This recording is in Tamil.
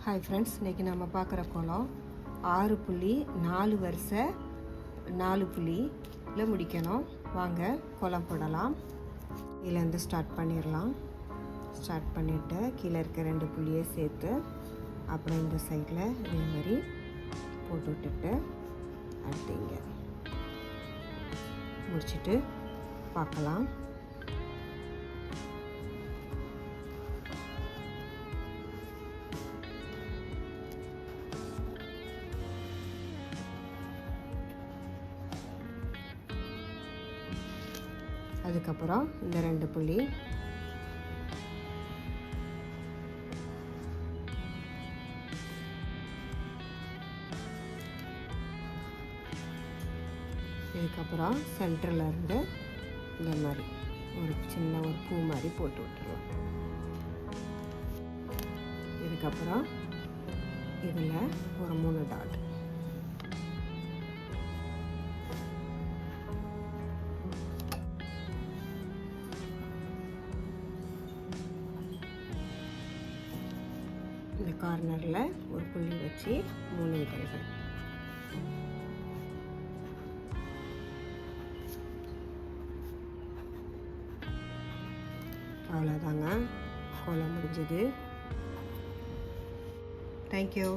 ஹாய் ஃப்ரெண்ட்ஸ், இன்றைக்கி நம்ம பார்க்குற கோலம் 6 புள்ளி 4 வரிசை 4 புள்ளியில் முடிக்கணும். வாங்க கோலம் போடலாம். இதுலேருந்து ஸ்டார்ட் பண்ணிடலாம். ஸ்டார்ட் பண்ணிவிட்டு கீழே இருக்க 2 புள்ளியை சேர்த்து அப்புறம் இந்த சைடில் இதே மாதிரி போட்டு விட்டுட்டு அடுத்து இங்கே முடிச்சுட்டு பார்க்கலாம். அதுக்கப்புறம் இந்த 2 புள்ளி இதுக்கப்புறம் சென்டரில் இருந்து இந்த மாதிரி ஒரு சின்ன ஒரு பூ மாதிரி போட்டு விட்டுருவோம். இதுக்கப்புறம் இதில் ஒரு 3 டாட். இந்த கார்னரில் ஒரு புள்ளி வச்சு 3 இதழ்கள். அவ்வளோதாங்க, கோலம் முடிஞ்சது. தேங்க்யூ.